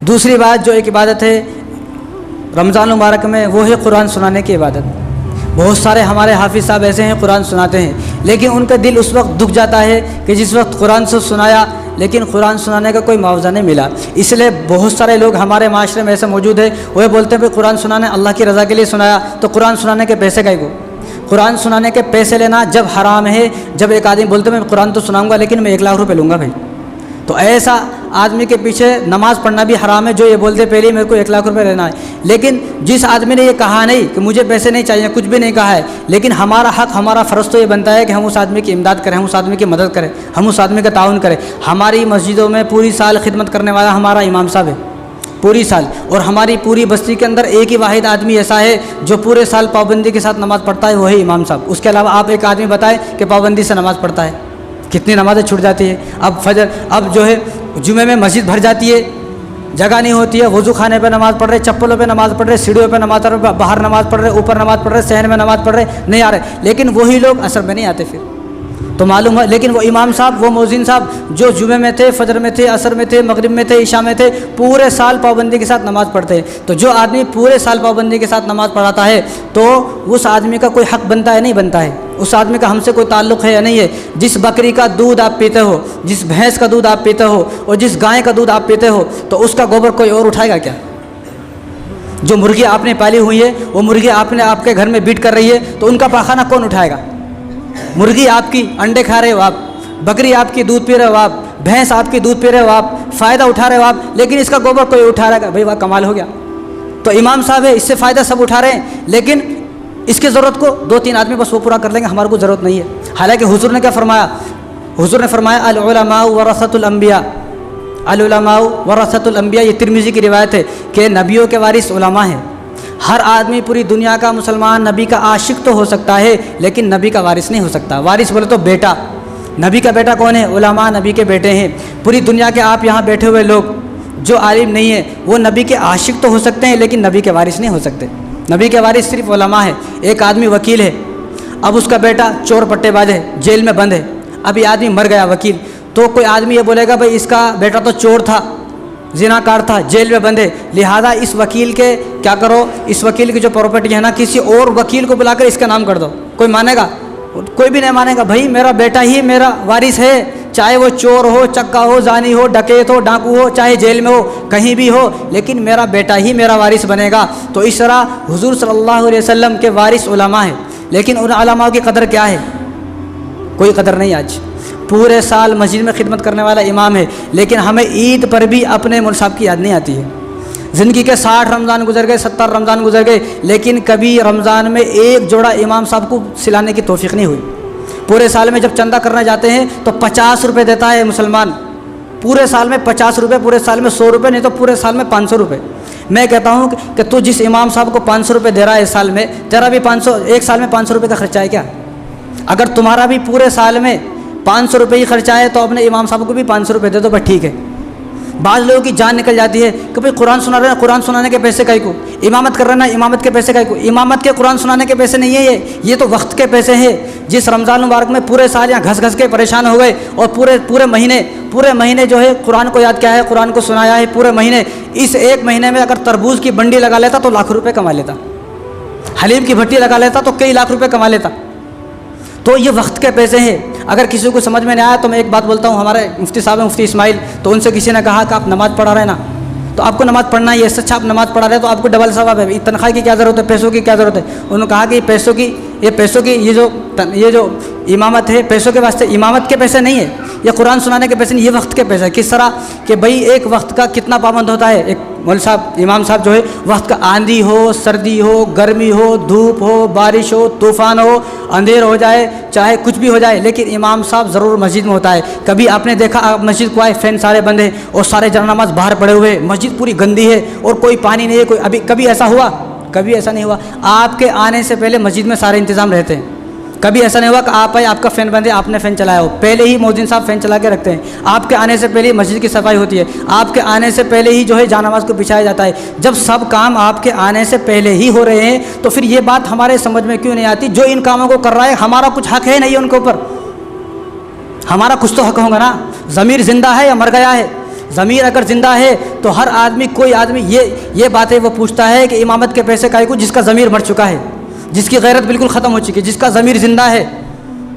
दूसरी बात जो एक इबादत है रमज़ान मुबारक में, वो है कुरान सुनाने की इबादत। बहुत सारे हमारे हाफिज़ साहब ऐसे हैं कुरान सुनाते हैं, लेकिन उनका दिल उस वक्त दुख जाता है कि जिस वक्त कुरान से सुनाया लेकिन कुरान सुनाने का कोई मुआवजा नहीं मिला। इसलिए बहुत सारे लोग हमारे माशरे में ऐसे मौजूद है, वह बोलते हैं भाई कुरान सुनाने अल्लाह की रज़ा के लिए सुनाया, तो कुरान सुनाने के पैसे काहे को? कुरान सुनाने के पैसे लेना जब हराम है, जब एक आदमी बोलते मैं कुरान तो सुनाऊंगा लेकिन मैं 1 लाख रुपए लूँगा भाई, तो ऐसा आदमी के पीछे नमाज़ पढ़ना भी हराम है जो ये बोलते पहले मेरे को 1 लाख रुपए लेना है। लेकिन जिस आदमी ने ये कहा नहीं कि मुझे पैसे नहीं चाहिए, कुछ भी नहीं कहा है, लेकिन हमारा हक, हमारा फ़र्ज़ तो ये बनता है कि हम उस आदमी की इमदाद करें, हम उस आदमी की मदद करें, हम उस आदमी का ताउन करें। हमारी मस्जिदों में पूरी साल खिदमत करने वाला हमारा इमाम साहब है, पूरी साल, और हमारी पूरी बस्ती के अंदर एक ही वाहिद आदमी ऐसा है जो पूरे साल पाबंदी के साथ नमाज़ पढ़ता है, वही इमाम साहब। उसके अलावा आप एक आदमी बताएं कि पाबंदी से नमाज़ पढ़ता है, कितनी नमाज़ें छूट जाती है। अब फजर, अब जो है जुमे में मस्जिद भर जाती है, जगह नहीं होती है, वज़ू खाने पे नमाज़ पढ़ रहे, चप्पलों पे नमाज़ पढ़ रहे, सीढ़ियों पे नमाज़ पढ़ रहे, बाहर नमाज़ पढ़ रहे, ऊपर नमाज़ पढ़ रहे, सहन में नमाज़ पढ़ रहे, नहीं आ रहे, लेकिन वही लोग असर में नहीं आते फिर, तो मालूम है। लेकिन वो इमाम साहब, वो मौज़िन साहब जो जुमे में थे, फजर में थे, असर में थे, मगरिब में थे, इशा में थे, पूरे साल पाबंदी के साथ नमाज़ पढ़ते हैं। तो जो आदमी पूरे साल पाबंदी के साथ नमाज़ पढ़ाता है तो उस आदमी का कोई हक़ बनता है नहीं बनता है, उस आदमी का हमसे कोई ताल्लुक़ है या नहीं है। जिस बकरी का दूध आप पीते हो, जिस भैंस का दूध आप पीते हो और जिस गाय का दूध आप पीते हो, तो उसका गोबर कोई और उठाएगा क्या? जो मुर्गी आपने पाली हुई है, वो मुर्गी आपने आपके घर में बीट कर रही है, तो उनका पाखाना कौन उठाएगा? मुर्गी आपकी अंडे खा रहे हो आप, बकरी आपकी दूध पी रहे हो आप, भैंस आपकी दूध पी रहे हो आप, फ़ायदा उठा रहे हो आप, लेकिन इसका गोबर कोई उठा रहेगा? भाई वाह, कमाल हो गया। तो इमाम साहब है, इससे फ़ायदा सब उठा रहे हैं, लेकिन इसकी ज़रूरत को 2-3 आदमी बस वो पूरा कर लेंगे, हमारे को ज़रूरत नहीं है। हालांकि हुज़ूर ने क्या फरमाया? हुज़ूर ने फरमाया अल उलमाउ वरसतुल अंबिया, अल उलमाउ वरसतुल अंबिया। ये तिरमिज़ी की रिवायत है कि नबियों के वारिस उलमा हैं। हर आदमी पूरी दुनिया का मुसलमान नबी का आशिक तो हो सकता है, लेकिन नबी का वारिस नहीं हो सकता। वारिस बोले तो बेटा, नबी का बेटा कौन है? उलमा नबी के बेटे हैं। पूरी दुनिया के आप यहाँ बैठे हुए लोग जो आलिम नहीं है, वो नबी के आशिक तो हो सकते हैं, लेकिन नबी के वारिस नहीं हो सकते। नबी के वारिस सिर्फ उलमा है। एक आदमी वकील है, अब उसका बेटा चोर पट्टेबाज है, जेल में बंद है, अब ये आदमी मर गया वकील, तो कोई आदमी ये बोलेगा भाई इसका बेटा तो चोर था, जिनाकार था, जेल में बंद है, लिहाजा इस वकील के क्या करो, इस वकील की जो प्रॉपर्टी है ना, किसी और वकील को बुलाकर इसका नाम कर दो। कोई मानेगा? कोई भी नहीं मानेगा। भाई मेरा बेटा ही मेरा वारिस है, चाहे वो चोर हो, चक्का हो, जानी हो, डकैत हो, डाकू हो, चाहे जेल में हो, कहीं भी हो, लेकिन मेरा बेटा ही मेरा वारिस बनेगा। तो इस तरह हुजूर सल्लल्लाहु अलैहि वसल्लम के वारिस उलमा है, लेकिन उन उलमा की कदर क्या है? कोई कदर नहीं। आज पूरे साल मस्जिद में खिदमत करने वाला इमाम है, लेकिन हमें ईद पर भी अपने मौलवी साहब की याद नहीं आती है। ज़िंदगी के 60 रमज़ान गुजर गए, 70 रमज़ान गुजर गए, लेकिन कभी रमज़ान में एक जोड़ा इमाम साहब को सिलाने की तौफीक नहीं हुई। पूरे साल में जब चंदा करने जाते हैं तो 50 रुपये देता है मुसलमान, पूरे साल में 50 रुपये, पूरे साल में 100 रुपये, नहीं तो पूरे साल में 500 रुपये। मैं कहता हूँ कि तू जिस इमाम साहब को 500 रुपये दे रहा है इस साल में, तेरा भी 500, एक साल में 500 रुपये का खर्चा है क्या? अगर तुम्हारा भी पूरे साल में 500 रुपये ही खर्चा है तो अपने इमाम साहब को भी 500 रुपये दे दो, बस ठीक है। बाज़ लोगों की जान निकल जाती है कि भाई कुरान सुना रहे हैं, कुरान सुनाने के पैसे काहे को? इमामत कर रहे हैं ना, इमामत के पैसे काहे को? इमामत के कुरान सुनाने के पैसे नहीं है ये तो वक्त के पैसे हैं। जिस रमज़ान मुबारक में पूरे साल यहाँ घस घस के परेशान हो गए और पूरे महीने जो है कुरान को याद किया है, कुरान को सुनाया है पूरे महीने, इस एक महीने में अगर तरबूज की बंडी लगा लेता तो लाख रुपये कमा लेता, हलीम की भट्टी लगा लेता तो कई लाख रुपये कमा लेता। तो ये वक्त के पैसे हैं। अगर किसी को समझ में नहीं आया तो मैं एक बात बोलता हूँ, हमारे मुफ्ती साहब हैं, मुफ्ती इस्माइल, तो उनसे किसी ने कहा कि आप नमाज़ पढ़ा रहे हैं ना, तो आपको नमाज़ पढ़ना ही है, इससे अच्छा आप नमाज़ पढ़ा रहे हैं तो आपको डबल सवाब है, तनख्वाह की क्या ज़रूरत है, पैसों की क्या ज़रूरत है? उन्होंने कहा कि पैसों की ये जो इमामत है, पैसों के वास्ते इमामत के पैसे नहीं है, ये कुरान सुनाने के पैसे नहीं, ये वक्त के पैसे। किस तरह कि भाई एक वक्त का कितना पाबंद होता है एक मौलवी साहब, इमाम साहब जो है, वक्त का आंधी हो, सर्दी हो, गर्मी हो, धूप हो, बारिश हो, तूफ़ान हो, अंधेर हो जाए, चाहे कुछ भी हो जाए, लेकिन इमाम साहब ज़रूर मस्जिद में होता है। कभी आपने देखा आप मस्जिद को आए, फ़ैन सारे बंद है और सारे जनामाज़ बाहर पड़े हुए, मस्जिद पूरी गंदी है और कोई पानी नहीं है, कोई अभी कभी ऐसा हुआ? कभी ऐसा नहीं हुआ। आपके आने से पहले मस्जिद में सारे इंतज़ाम रहते हैं। कभी ऐसा नहीं हुआ कि आप आए, आपका फ़ैन बंद है, आपने फ़ैन चलाया हो, पहले ही मौज़िन साहब फ़ैन चला के रखते हैं। आपके आने से पहले ही मस्जिद की सफाई होती है, आपके आने से पहले ही जो है जानामाज़ को बिछाया जाता है। जब सब काम आपके आने से पहले ही हो रहे हैं तो फिर ये बात हमारे समझ में क्यों नहीं आती? जो इन कामों को कर रहा है, हमारा कुछ हक़ है नहीं उनके ऊपर, हमारा कुछ तो हक़ होगा ना। ज़मीर ज़िंदा है या मर गया है? ज़मीर अगर ज़िंदा है तो हर आदमी, कोई आदमी ये बातें वो पूछता है कि इमामत के पैसे काहे को, जिसका ज़मीर मर चुका है, जिसकी गैरत बिल्कुल ख़त्म हो चुकी है, जिसका ज़मीर ज़िंदा है,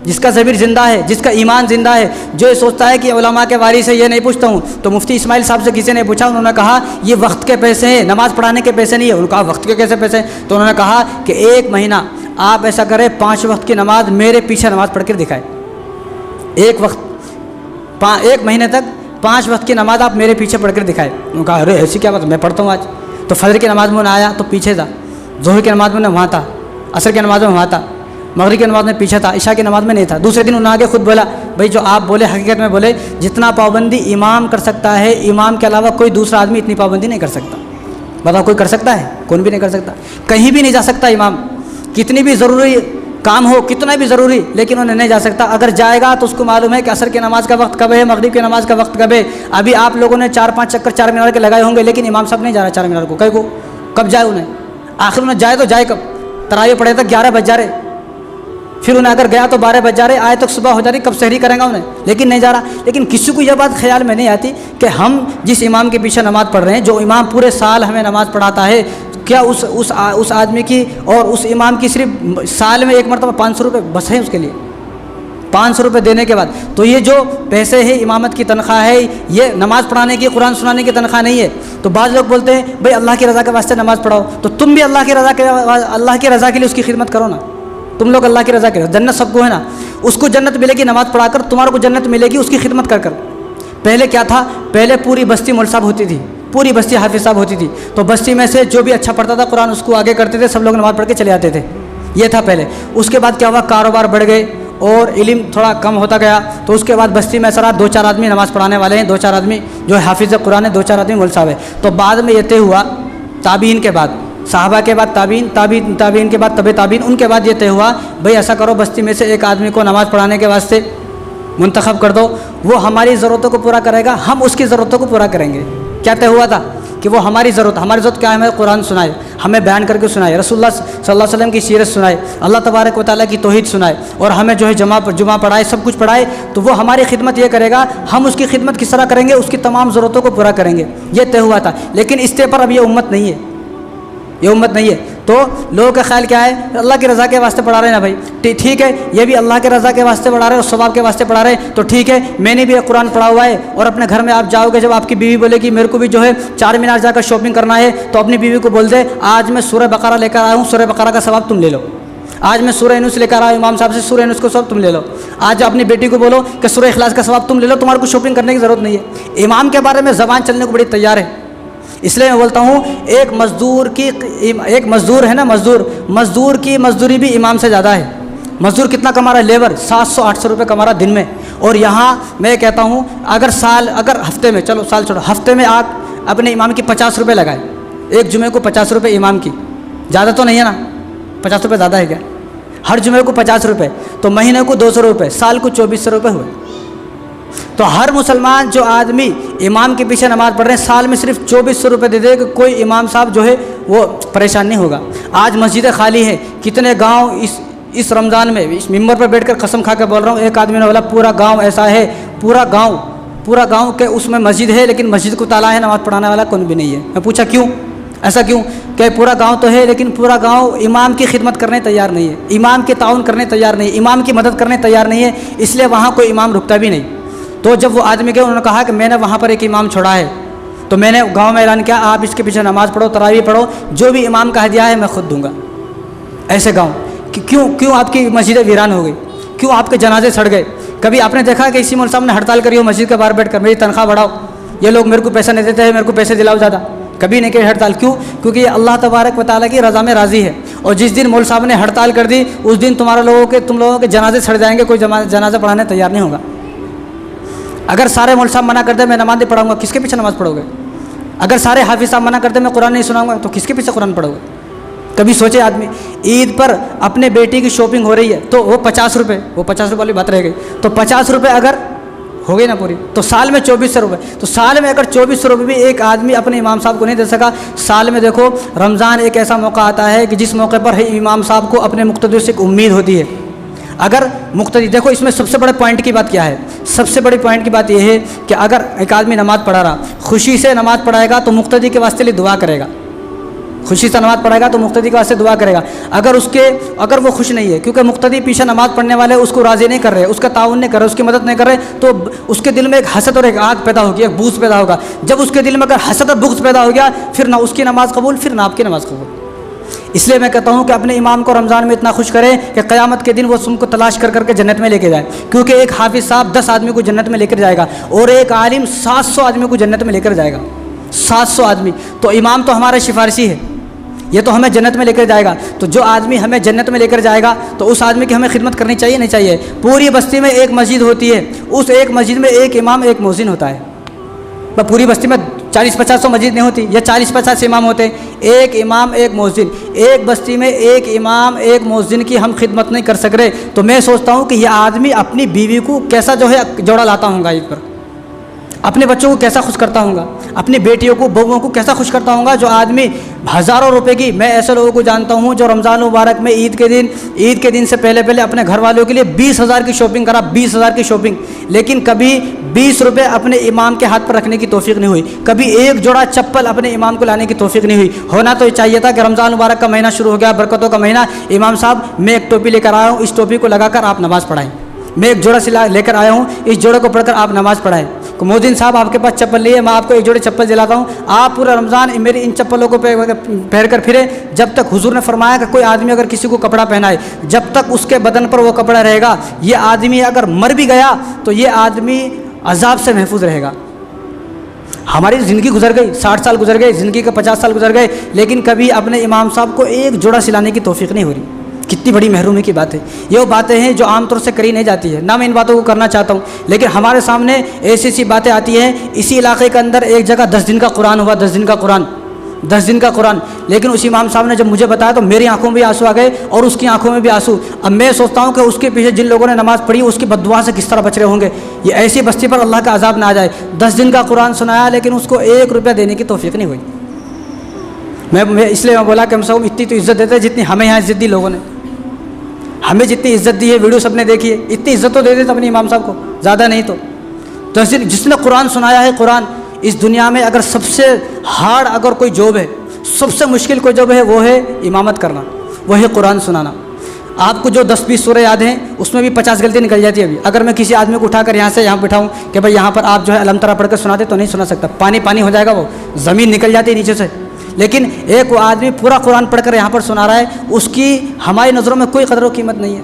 जिसका ज़मीर ज़िंदा है, जिसका ईमान ज़िंदा है, जो ये सोचता है कि उलमा के वारी से ये नहीं पूछता हूँ। तो मुफ्ती इस्माइल साहब से किसी ने पूछा, उन्होंने कहा ये वक्त के पैसे हैं, नमाज़ पढ़ाने के पैसे नहीं है। उन्होंने कहा वक्त के कैसे पैसे हैं? तो उन्होंने कहा कि 1 महीना आप ऐसा करें, 5 वक्त की नमाज मेरे पीछे नमाज़ पढ़ कर दिखाए। 1 महीने तक 5 वक्त की नमाज़ आप मेरे पीछे पढ़ कर दिखाए। उन्होंने कहा अरे ऐसी क्या बात, मैं पढ़ता हूँ आज। तो फजर की नमाज़ में उन्हें आया तो पीछे था, ज़ोहर की नमाज़ में वहाँ था, असर की नमाज़ में वहाँ था, मगरिब की नमाज़ में पीछे था, इशा की नमाज़ में नहीं था। दूसरे दिन उन्होंने आगे खुद बोला, भाई जो आप बोले हकीकत में बोले, जितना पाबंदी इमाम कर सकता है, इमाम के अलावा कोई दूसरा आदमी इतनी पाबंदी नहीं कर सकता। बताओ कोई कर सकता है? कौन भी नहीं कर सकता। कहीं भी नहीं जा सकता इमाम, कितनी भी ज़रूरी काम हो, कितना भी ज़रूरी, लेकिन उन्हें नहीं जा सकता। अगर जाएगा तो उसको मालूम है कि असर की नमाज़ का वक्त कब है, मगरिब की नमाज़ का वक्त कब है। अभी आप लोगों ने 4-5 चक्कर 4 मीनार के लगाए होंगे, लेकिन इमाम साहब नहीं जा रहा 4 मीनार को। कहीं को कब जाए उन्हें? आखिर उन्हें जाए तो जाए कब? तरावी पढ़े तक 11 बज जा रहे, फिर उन्हें अगर गया तो 12 बज जा रहे, आए तक सुबह हो जा रही, कब सहरी करेंगे उन्हें? लेकिन नहीं जा रहा। लेकिन किसी को यह बात ख्याल में नहीं आती कि हम जिस इमाम के पीछे नमाज़ पढ़ रहे हैं, जो इमाम पूरे साल हमें नमाज़ पढ़ाता है, क्या उस आदमी की और उस इमाम की सिर्फ साल में 1 मरतबा 500 रुपये बस है उसके लिए? 500 रुपये देने के बाद तो ये जो पैसे है, इमामत की तनख्वाह है, ये नमाज़ पढ़ाने की, कुरान सुनाने की तनख्वाह नहीं है। तो बाज़ लोग बोलते हैं भाई अल्लाह की रज़ा के वास्ते नमाज़ पढ़ाओ, तो तुम भी अल्लाह की रज़ा के लिए उसकी खिदमत करो ना। तुम लोग अल्लाह की रज़ा के, जन्नत सबको है ना, उसको जन्नत मिलेगी नमाज़ पढ़ाकर, तुम्हारे को जन्नत मिलेगी उसकी खिदमत कर कर। पहले क्या था? पहले पूरी बस्ती मौलवी साहब होती थी, पूरी बस्ती हाफिज़ साहब होती थी। तो बस्ती में से जो भी अच्छा पढ़ता था कुरान उसको आगे करते थे, सब लोग नमाज़ पढ़ के चले आते थे। ये था पहले। उसके बाद क्या हुआ? कारोबार बढ़ गए और इल्म थोड़ा कम होता गया। तो उसके बाद बस्ती में सरा 2-4 आदमी नमाज़ पढ़ाने वाले हैं, 2-4 आदमी जो हाफिज़ कुरान है, 2-4 आदमी मौलवी साहब है। तो बाद में ये तय हुआ, ताबीन के बाद, साहबा के बाद ताबीन के बाद तबे ताबीन, उनके बाद ये तय हुआ भाई ऐसा करो, बस्ती में से एक आदमी को नमाज़ पढ़ाने के वास्ते मुंतखब कर दो, वो हमारी ज़रूरतों को पूरा करेगा, हम उसकी ज़रूरतों को पूरा करेंगे। क्या तय हुआ था? कि वो हमारी ज़रूरत क्या है? हमें कुरान सुनाए, हमें बयान करके सुनाए, रसूलुल्लाह सल्लल्लाहु अलैहि वसल्लम की सीरत सुनाए, अल्लाह तबारक व तआला की तौहीद सुनाए, और हमें जो है जुमा पढ़ाए, सब कुछ पढ़ाए। तो वो हमारी खिदमत ये करेगा, हम उसकी खिदमत किस तरह करेंगे? उसकी तमाम ज़रूरतों को पूरा करेंगे। ये तय हुआ था। लेकिन इस तय पर अब ये उम्मत नहीं है, ये उम्मत नहीं है। तो लोगों का ख्याल क्या है? अल्लाह की रज़ा के वास्ते पढ़ा रहे हैं ना भाई, ठीक है, ये भी अल्लाह के रज़ा के वास्ते पढ़ा रहे हैं और सवाब के वास्ते पढ़ा रहे हैं, तो ठीक है, मैंने भी कुरान पढ़ा हुआ है। और अपने घर में आप जाओगे, जब आपकी बीवी बोलेगी मेरे को भी जो है 4 मीनार जाकर शॉपिंग करना है, तो अपनी बीवी को बोल दे आज मैं सूरह बकरा लेकर आया हूँ, सूरह बकरा का सवाब तुम ले लो। आज मैं सूरह यूनुस लेकर आया इमाम साहब से, सूरह यूनुस को सब तुम ले लो। आज अपनी बेटी को बोलो कि सूरह इखलास का सवाब तुम ले लो, तुम्हारे को शॉपिंग करने की ज़रूरत नहीं है। इमाम के बारे में ज़बान चलने को बड़ी तैयार है। इसलिए मैं बोलता हूँ, एक मज़दूर है ना, मज़दूर की मज़दूरी भी इमाम से ज़्यादा है। मज़दूर कितना कमा रहा है? लेबर 700-800 रुपये कमा रहा दिन में। और यहाँ मैं कहता हूँ अगर हफ्ते में, चलो साल छोड़ो, हफ्ते में आप अपने इमाम की 50 रुपये लगाए, एक जुमे को 50 रुपये इमाम की, ज़्यादा तो नहीं है ना? 50 रुपये ज़्यादा है क्या? हर जुमे को 50 रुपये, तो महीने को 200 रुपये, साल को 2400 रुपये हुए। तो हर मुसलमान जो आदमी इमाम के पीछे नमाज़ पढ़ रहे हैं, साल में सिर्फ 2400 रुपये दे दे कि कोई इमाम साहब जो है वो परेशान नहीं होगा। आज मस्जिदें खाली हैं, कितने गांव इस रमज़ान में इस मिंबर पर बैठकर कसम खा के बोल रहा हूँ, एक आदमी ने बोला पूरा गांव ऐसा है, पूरा गांव के उसमें मस्जिद है, लेकिन मस्जिद को ताला है, नमाज़ पढ़ाने वाला कौन भी नहीं है। मैं पूछा क्यों, ऐसा क्यों? कि पूरा गांव तो है, लेकिन पूरा गांव इमाम की खिदमत करने तैयार नहीं है, इमाम के ताउन करने तैयार नहीं है, इमाम की मदद करने तैयार नहीं है, इसलिए वहाँ कोई इमाम रुकता भी नहीं। तो जब वो आदमी गए, उन्होंने कहा कि मैंने वहाँ पर एक इमाम छोड़ा है, तो मैंने गांव में ऐलान किया आप इसके पीछे नमाज़ पढ़ो, तरावी पढ़ो, जो भी इमाम का हदिया है मैं खुद दूंगा। ऐसे गांव क्यों आपकी मस्जिदें वीरान हो गई? क्यों आपके जनाजे सड़ गए? कभी आपने देखा कि इसी मौलवी साहब ने हड़ताल करी हो मस्जिद के बाहर बैठकर, मेरी तनख्वाह बढ़ाओ, ये लोग मेरे को पैसा नहीं देते हैं, मेरे को पैसे दिलाओ ज़्यादा? कभी नहीं कही हड़ताल। क्यों? क्योंकि ये अल्लाह तबारक व तआला की रज़ा में राज़ी है। और जिस दिन मौलवी साहब ने हड़ताल कर दी, उस दिन तुम लोगों के जनाजे सड़ जाएंगे, कोई जनाजा पढ़ाने तैयार नहीं होगा। अगर सारे मौलवी साहब मना कर दे मैं नमाज़ नहीं पढ़ाऊँगा, किसके पीछे नमाज़ पढ़ोगे? अगर सारे हाफिज़ साहब मना कर दे मैं कुरान नहीं सुनाऊँगा, तो किसके पीछे कुरान पढ़ोगे? कभी सोचे आदमी, ईद पर अपने बेटी की शॉपिंग हो रही है, तो वो 50 रुपये वाली बात रह गई, तो 50 रुपये अगर हो गई ना पूरी, तो साल में 2400 रुपये। तो साल में अगर 2400 रुपये भी एक आदमी अपने इमाम साहब को नहीं दे सका, साल में देखो रमज़ान एक ऐसा मौका आता है कि जिस मौके पर इमाम साहब को अपने मुक़्तदी से एक उम्मीद होती है। अगर मुक्तदी, देखो इसमें सबसे बड़े पॉइंट की बात क्या है, सबसे बड़ी पॉइंट की बात यह है कि अगर एक आदमी नमाज़ पढ़ा रहा, खुशी से नमाज़ पढ़ाएगा तो मुक्तदी के वास्ते लिए दुआ करेगा, खुशी से नमाज़ पढ़ेगा तो मुक्तदी के वास्ते दुआ करेगा। अगर वो खुश नहीं है, क्योंकि मुक्तदी पीछे नमाज़ पढ़ने वाले उसको राज़ी नहीं कर रहे, उसका ताउन नहीं कर रहे, उसकी मदद नहीं कर रहे, तो उसके दिल में एक हसद और एक आग पैदा होगी, एक बूझ पैदा होगा। जब उसके दिल में अगर हसद और बुग़्ज़ पैदा हो गया, फिर ना उसकी नमाज़ कबूल, फिर ना आपकी नमाज़ कबूल। इसलिए मैं कहता हूँ कि अपने इमाम को रमज़ान में इतना खुश करें कि क़यामत के दिन वो तुमको तलाश कर करके जन्नत में लेके जाए, क्योंकि एक हाफिज़ साहब 10 आदमी को जन्नत में लेकर जाएगा और एक आलिम 700 आदमी को जन्नत में लेकर जाएगा। 700 आदमी, तो इमाम तो हमारा सिफारिशी है, ये तो हमें जन्नत में लेकर जाएगा। तो जो आदमी हमें जन्नत में लेकर जाएगा तो उस आदमी की हमें खिदमत करनी चाहिए नहीं चाहिए। पूरी बस्ती में एक मस्जिद होती है, उस एक मस्जिद में एक इमाम एक मौज़िन होता है। पूरी बस्ती में 40-50 मस्जिद नहीं होती, या 40-50 इमाम होते हैं, एक इमाम एक मौज़िन। एक बस्ती में एक इमाम एक मौज़िन की हम खिदमत नहीं कर सक रहे, तो मैं सोचता हूँ कि यह आदमी अपनी बीवी को कैसा जो है जोड़ा लाता होगा ईद पर, अपने बच्चों को कैसा खुश करता होगा, अपनी बेटियों को बहुओं को कैसा खुश करता होगा। जो आदमी हज़ारों रुपए की, मैं ऐसे लोगों को जानता हूँ जो रमज़ान मुबारक में ईद के दिन से पहले अपने घर वालों के लिए 20,000 की शॉपिंग करा, 20,000 की शॉपिंग, लेकिन कभी 20 रुपये अपने इमाम के हाथ पर रखने की तौफीक नहीं हुई, कभी एक जोड़ा चप्पल अपने इमाम को लाने की तौफीक नहीं हुई। होना तो चाहिए था कि रमज़ान मुबारक का महीना शुरू हो गया, बरकतों का महीना, इमाम साहब मैं एक टोपी लेकर आया हूँ, इस टोपी को लगाकर आप नमाज़ पढ़ाएँ, मैं एक जोड़ा सिला लेकर आया हूँ, इस जोड़े को पढ़कर आप नमाज़ पढ़ाएँ। मोहद्दिन साहब आपके पास चप्पल नहीं है, मैं आपको एक जोड़े चप्पल दिलाता हूँ, आप पूरा रमज़ान मेरी इन चप्पलों को पहन कर फिरे। जब तक हुजूर ने फरमाया कि कोई आदमी अगर किसी को कपड़ा पहनाए, जब तक उसके बदन पर वो कपड़ा रहेगा, ये आदमी अगर मर भी गया तो ये आदमी अजाब से महफूज रहेगा। हमारी ज़िंदगी गुजर गई, 60 साल गुजर गए, ज़िंदगी के 50 साल गुजर गए, लेकिन कभी अपने इमाम साहब को एक जोड़ा सिलाने की तौफीक नहीं हो रही। कितनी बड़ी महरूमी की बात है। ये वो बातें हैं जो आमतौर से करी नहीं जाती है, ना मैं इन बातों को करना चाहता हूँ, लेकिन हमारे सामने ऐसी ऐसी बातें आती हैं। इसी इलाके के अंदर एक जगह 10 दिन का कुरान हुआ, 10 दिन का कुरान, 10 दिन का कुरान, लेकिन उस इमाम साहब ने जब मुझे बताया तो मेरी आंखों में भी आंसू आ गए और उसकी आंखों में भी आंसू। अब मैं सोचता हूँ कि उसके पीछे जिन लोगों ने नमाज़ पढ़ी उसकी बद्दुआ से किस तरह बच रहे होंगे। ये ऐसी बस्ती पर अल्लाह का अजाब ना आ जाए। 10 दिन का कुरान सुनाया लेकिन उसको 1 रुपया देने की तौफीक नहीं हुई। मैं इसलिए बोला कि हम सब इतनी तो इज़्ज़त देते जितनी हमें यहाँ इज़्ज़त दी लोगों ने, हमें जितनी इज़्ज़त दी है, वीडियो सबने देखी है, इतनी इज़्ज़त तो दे देते अपने इमाम साहब को, ज़्यादा नहीं तो। जिसने कुरान सुनाया है, कुरान इस दुनिया में अगर सबसे हार्ड अगर कोई जॉब है, सबसे मुश्किल कोई जॉब है, वो है इमामत करना, वो है कुरान सुनाना। आपको जो 10-20 सूरह याद हैं उसमें भी 50 गलती निकल जाती है। अभी अगर मैं किसी आदमी को उठाकर यहाँ से यहाँ बिठाऊँ कि भाई यहाँ पर आप जो है अलम तरा पढ़ कर सुना दे, तो नहीं सुना सकता, पानी पानी हो जाएगा, वो ज़मीन निकल जाती है नीचे से। लेकिन एक वो आदमी पूरा कुरान पढ़कर यहाँ पर सुना रहा है, उसकी हमारी नज़रों में कोई कदर व कीमत नहीं है,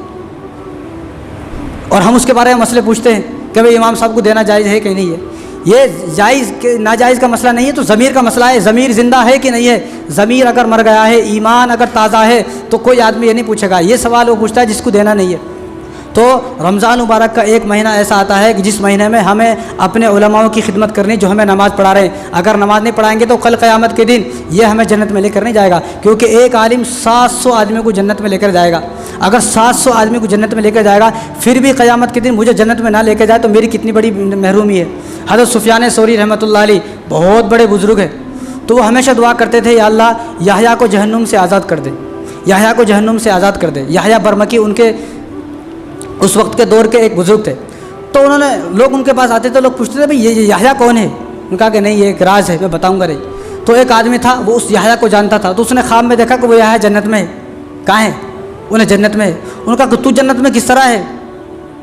और हम उसके बारे में मसले पूछते हैं कि भाई इमाम साहब को देना जायज़ है कि नहीं है। ये जायज़ नाजायज़ का मसला नहीं है, तो ज़मीर का मसला है। ज़मीर ज़िंदा है कि नहीं है। ज़मीर अगर मर गया है, ईमान अगर ताज़ा है, तो कोई आदमी ये नहीं पूछेगा। ये सवाल वो पूछता है जिसको देना नहीं है। तो रमज़ान मुबारक का एक महीना ऐसा आता है कि जिस महीने में हमें अपने उलमाओं की खिदमत करनी, जो हमें नमाज़ पढ़ा रहे हैं। अगर नमाज़ नहीं पढ़ाएंगे तो कल क़यामत के दिन ये हमें जन्नत में लेकर नहीं जाएगा, क्योंकि एक आलिम 700 आदमियों को जन्नत में लेकर जाएगा। अगर 700 आदमी को जन्नत में लेकर जाएगा, फिर भी क़यामत के दिन मुझे जन्नत में ना लेकर जाए तो मेरी कितनी बड़ी महरूमी है। हज़रत सुफ़ियान सौरी रहमतुल्लाह अलैह बहुत बड़े बुज़ुर्ग हैं, तो वो हमेशा दुआ करते थे, या अल्लाह याहया को जहन्नुम से आज़ाद कर दे, याहया को जहन्नुम से आज़ाद कर दे। याहया बरमकी उनके उस वक्त के दौर के एक बुज़ुर्ग थे, तो उन्होंने, लोग उनके पास आते थे, लोग पूछते थे भाई ये याहया कौन है। उन्होंने कहा कि नहीं, ये एक राज है, मैं बताऊंगा नहीं। तो एक आदमी था, वो उस याहया को जानता था, तो उसने ख्वाब में देखा कि वो याहया जन्नत में है। कहाँ है? उन्हें जन्नत में है। उन्होंने कहा कि तू जन्नत में किस तरह है?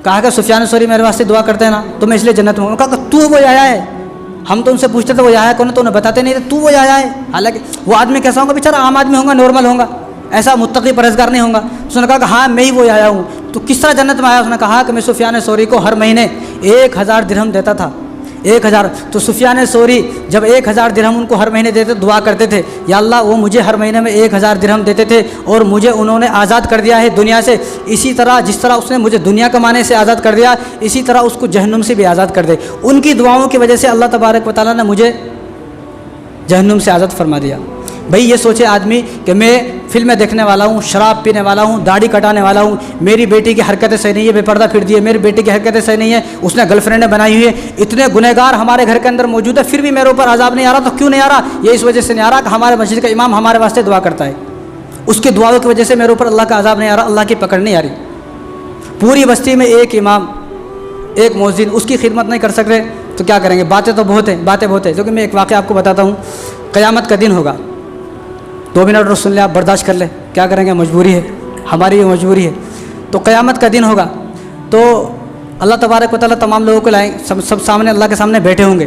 कहा कि सुफ़ियान सौरी मेरे वास्ते दुआ करते हैं ना, तो मैं इसलिए जन्नत में हूँ। उन्होंने कहा कि तू वो याहया है। हम तो उनसे पूछते थे वो याहया कौन है, तो उन्हें बताते नहीं थे, तू वो याहया है। हालांकि वो आदमी कैसा होगा? बेचारा आम आदमी होगा, नॉर्मल होगा, ऐसा मुत्तकी परहेज़गार नहीं होगा। उसने कहा कि हाँ मैं ही वो आया हूँ। तो किस तरह जन्नत में आया? उसने कहा कि मैं सुफ़ियान सौरी को हर महीने 1000 दिरहम देता था, 1000। तो सुफ़ियान सौरी जब 1000 दिरहम उनको हर महीने देते, दुआ करते थे, या अल्लाह वो मुझे हर महीने में 1000 दिरहम देते थे और मुझे उन्होंने आज़ाद कर दिया है दुनिया से। इसी तरह जिस तरह उसने मुझे दुनिया कमाने से आज़ाद कर दिया, इसी तरह उसको जहन्नुम से भी आज़ाद कर दे। उनकी दुआओं की वजह से अल्लाह तबारक व तआला ने मुझे जहन्नुम से आज़ाद फरमा दिया। भाई ये सोचे आदमी कि मैं फिल्में देखने वाला हूँ, शराब पीने वाला हूँ, दाढ़ी कटाने वाला हूँ, मेरी बेटी की हरकतें सही नहीं है, बेपर्दा फिर दी है, मेरी बेटी की हरकतें सही नहीं है, उसने गर्लफ्रेंड बनाई हुई है, इतने गुनहगार हमारे घर के अंदर मौजूद है, फिर भी मेरे ऊपर अजाब नहीं आ रहा। तो क्यों नहीं आ रहा? ये इस वजह से नहीं आ रहा कि हमारे मस्जिद का इमाम हमारे वास्ते दुआ करता है, उसकी दुआओं की वजह से मेरे ऊपर अल्लाह का अजाब नहीं आ रहा, अल्लाह की पकड़ नहीं आ रही। पूरी बस्ती में एक इमाम, एक मौज़िन उसकी खिदमत नहीं कर सक रहे तो क्या करेंगे? बातें तो बहुत हैं, बातें बहुत है। क्योंकि मैं एक वाक़या आपको बताता हूँ, क़यामत का दिन होगा, 2 मिनट और सुन ले, आप बर्दाश्त कर ले, क्या करेंगे? मजबूरी है, हमारी भी मजबूरी है। तो क़यामत का दिन होगा तो अल्लाह तबारक व तआला तमाम लोगों को लाएँ, सब सामने अल्लाह के सामने बैठे होंगे।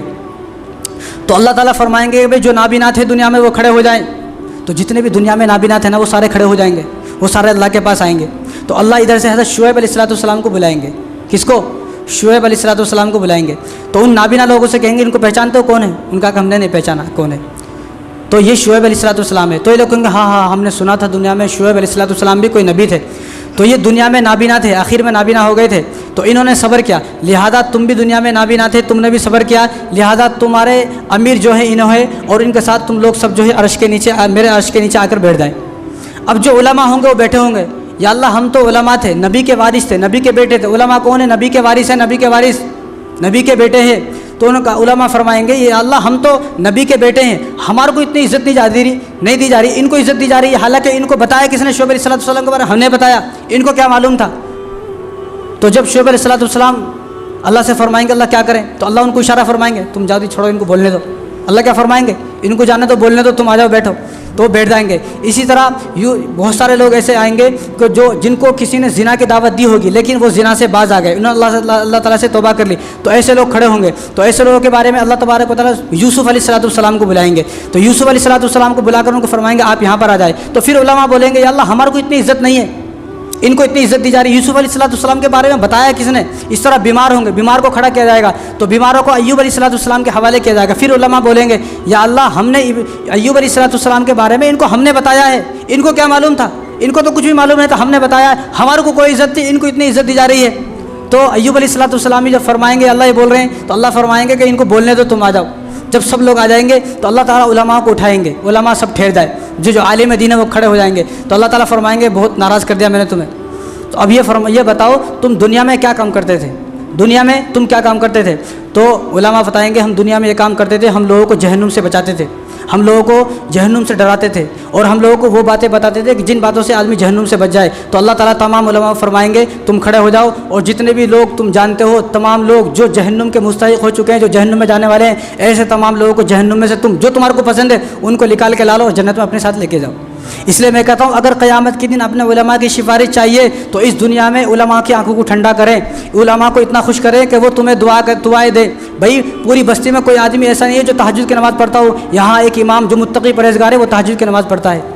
तो अल्लाह ताला फरमाएंगे भाई जो नाबीना थे दुनिया में वो खड़े हो जाएं। तो जितने भी दुनिया में नाबीना थे ना वो सारे खड़े हो जाएंगे, वो सारे अल्लाह के पास आएंगे। तो अल्लाह इधर से हज़रत शुएब अलैहिस्सलाम को बुलाएंगे। किसको? शुएब अलैहिस्सलाम को बुलाएंगे। तो उन नाबीना लोगों से कहेंगे इनको पहचानते हो कौन है? उनका कि हमने नहीं पहचाना कौन है। तो ये शुएब अलैहिस्सलाम है। तो ये लोग कहेंगे हाँ हाँ हमने सुना था दुनिया में शुएब अलैहिस्सलाम भी कोई नबी थे। तो ये दुनिया में नाबीना थे, आखिर में नाबीना हो गए थे। तो इन्होंने सब्र किया, लिहाजा तुम भी दुनिया में नाबीना थे, तुमने भी सब्र किया, लिहाजा तुम्हारे अमीर जो है इन्होंने और इनके साथ तुम लोग सब जो है अर्श के नीचे, मेरे अर्श के नीचे आकर बैठ जाए। अब जो उलमा होंगे वो बैठे होंगे, या अल्लाह हम तो उलमा थे, नबी के वारिस थे, नबी के बेटे थे। उलमा कौन है? नबी के वारिस है, नबी के वारिस नबी के बेटे हैं। तो उनका उलमा फरमाएंगे ये अल्लाह हम तो नबी के बेटे हैं, हमारे को इतनी इज्जत नहीं दी जा रही, इनको इज्जत दी जा रही है। हालांकि इनको बताया किसने? शुएब अलैहिस्सलाम के बारे में हमने बताया, इनको क्या मालूम था? तो जब शुएब अलैहिस्सलाम अल्लाह से फरमाएंगे अल्लाह क्या करें? तो अल्लाह उनको इशारा फरमाएंगे तुम जाओ, छोड़ो इनको बोलने दो। अल्लाह क्या फरमाएंगे? इनको जाने दो, बोलने दो, तुम आ जाओ बैठो। तो वो बैठ जाएंगे। इसी तरह यूँ बहुत सारे लोग ऐसे आएंगे कि जिनको किसी ने जिना की दावत दी होगी लेकिन वो जिना से बाज आ गए, उन्होंने अल्लाह ताला से तौबा कर ली। तो ऐसे लोग खड़े होंगे। तो ऐसे लोगों के बारे में अल्लाह तबारक व तआला यूसुफ अलैहिस्सलाम को बुलाएंगे। तो यूसुफ अलैहिस्सलाम को बुलाकर उनको फरमाएंगे आप यहाँ पर आ जाए। तो फिर उलमा बोलेंगे या अल्लाह हमारे को इतनी इज्जत नहीं है, इनको इतनी इज्जत दी जा रही है। यूसुफ अलैहिस्सलाम के बारे में बताया किसने? इस तरह बीमार होंगे, बीमार को खड़ा किया जाएगा तो बीमारों को अय्यूब अलैहिस्सलाम के हवाले किया जाएगा। फिर उलमा बोलेंगे या अल्लाह हमने अय्यूब अलैहिस्सलाम के बारे में इनको हमने बताया है, इनको क्या मालूम था? इनको तो कुछ भी मालूम नहीं था, हमने बताया है, हमारे को कोई इज्जत थी, इनको इतनी इज्जत दी जा रही है। तो अय्यूब अलैहिस्सलाम जब फरमाएंगे अल्लाह ये बोल रहे हैं तो अल्लाह फरमाएंगे कि इनको बोलने दो, तुम आ जाओ। जब सब लोग आ जाएंगे तो अल्लाह ताला उलमा को उठाएंगे, उलमा सब ठहर जाए, जो आलिम दीन है वो खड़े हो जाएंगे। तो अल्लाह ताला फरमाएंगे बहुत नाराज़ कर दिया मैंने तुम्हें। तो अब ये बताओ तुम दुनिया में क्या काम करते थे? दुनिया में तुम क्या काम करते थे? तो उलमा बताएंगे हम दुनिया में ये काम करते थे, हम लोगों को जहन्नुम से बचाते थे, हम लोगों को जहन्नुम से डराते थे और हम लोगों को वो बातें बताते थे कि जिन बातों से आदमी जहन्नुम से बच जाए। तो अल्लाह ताला तमाम उलमा फरमाएंगे तुम खड़े हो जाओ और जितने भी लोग तुम जानते हो, तमाम लोग जो जहन्नुम के मुस्तहिक हो चुके हैं, जो जहन्नुम में जाने वाले हैं, ऐसे तमाम लोगों को जहन्नुम में से तुम जो तुम्हारे को पसंद है उनको निकाल के ला लो और जन्नत में अपने साथ लेके जाओ। इसलिए मैं कहता हूँ अगर क़यामत के दिन अपने उलमा की सिफारिश चाहिए तो इस दुनिया में उलमा की आंखों को ठंडा करें, उलमा को इतना खुश करें कि वो तुम्हें दुआएं दे। भाई पूरी बस्ती में कोई आदमी ऐसा नहीं है जो तहज्जुद की नमाज़ पढ़ता हो। यहाँ एक इमाम जो मुत्तकी परहेज़गार है वो तहज्जुद की नमाज़ पढ़ता है।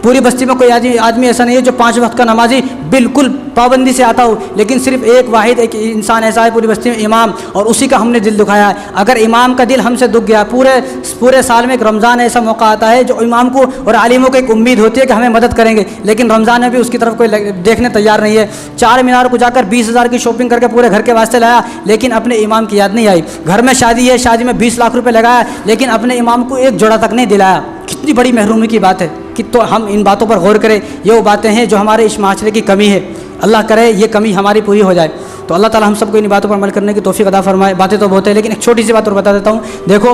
पूरी बस्ती में कोई आदमी ऐसा नहीं है जो 5 वक्त का नमाजी बिल्कुल पाबंदी से आता हो, लेकिन सिर्फ एक इंसान ऐसा है पूरी बस्ती में, इमाम, और उसी का हमने दिल दुखाया है। अगर इमाम का दिल हमसे दुख गया, पूरे साल में एक रमज़ान ऐसा मौका आता है जो इमाम को और आलिमों को एक उम्मीद होती है कि हमें मदद करेंगे, लेकिन रमज़ान में भी उसकी तरफ कोई देखने तैयार नहीं है। 4 मीनार को जाकर 20,000 की शॉपिंग करके पूरे घर के वास्ते लाया, लेकिन अपने इमाम की याद नहीं आई। घर में शादी है, शादी में 20 लाख रुपये लगाया, लेकिन अपने इमाम को एक जोड़ा तक नहीं दिलाया। कितनी बड़ी महरूमी की बात है कि तो हम इन बातों पर गौर करें। ये वो बातें हैं जो हमारे इस माशरे की कमी है, अल्लाह करे ये कमी हमारी पूरी हो जाए। तो अल्लाह ताला हम सबको इन बातों पर अमल करने की तौफीक अता फरमाए। बातें तो बहुत है लेकिन एक छोटी सी बात और बता देता हूँ। देखो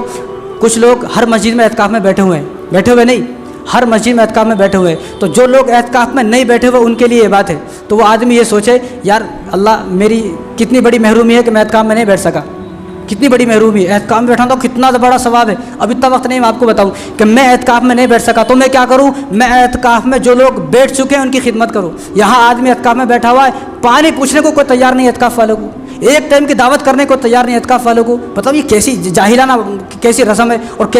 कुछ लोग हर मस्जिद में एतकाफ़ में बैठे हुए नहीं, हर मस्जिद में एतकाफ़ में बैठे हुए हैं। तो जो लोग एतकाफ़ में नहीं बैठे हुए उनके लिए ये बात है। तो वो आदमी ये सोचे यार अल्लाह मेरी कितनी बड़ी महरूमी है कि मैं एतकाफ़ में नहीं बैठ सका, कितनी बड़ी महरूमी है। एतकाफ़ में बैठा तो कितना बड़ा सवाब है। अब इतना वक्त नहीं मैं आपको बताऊं कि मैं एतकाफ़ में नहीं बैठ सका तो मैं क्या करूं? मैं एतकाफ़ में जो लोग बैठ चुके हैं उनकी खिदमत करूं। यहाँ आदमी एतकाफ़ में बैठा हुआ है, पानी पूछने को कोई तैयार नहीं है एतकाफ़ वालों को, एक टाइम की दावत करने को तैयार नहीं एतकाफ़ वालों को। मतलब ये कैसी जाहिलाना कैसी रस्म है और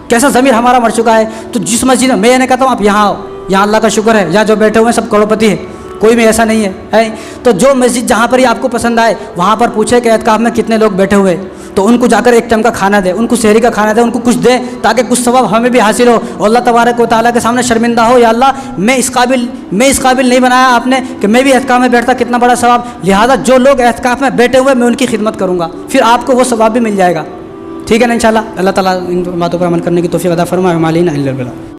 कैसा ज़मीर हमारा मर चुका है। तो जिस मस्जिद में मैं ये नहीं कहता हूँ आप यहाँ आओ, यहाँ अल्लाह का शुक्र है, यहाँ जो बैठे हुए हैं सब करोड़पति है, कोई भी ऐसा नहीं है। तो जो मस्जिद जहाँ पर ही आपको पसंद आए वहाँ पर पूछे कि एतकाफ़ में कितने लोग बैठे हुए, तो उनको जाकर एक टाइम का खाना दे, उनको सहरी का खाना दे, उनको कुछ दे ताकि कुछ सवाब हमें भी हासिल हो और अल्लाह तबारक व तआला के सामने शर्मिंदा हो, या अल्लाह मैं इस काबिल नहीं बनाया आपने कि मैं भी एतकाफ़ में बैठता, कितना बड़ा सवाब। लिहाजा जो लोग एतकाफ़ में बैठे हुए मैं उनकी खिदमत करूँगा, फिर आपको वो सवाब भी मिल जाएगा। ठीक है ना इंशाल्लाह। अल्लाह ताला इन बातों पर अमल करने की तौफीक अता फरमाए। मालीना इल्ला बिल्लाह।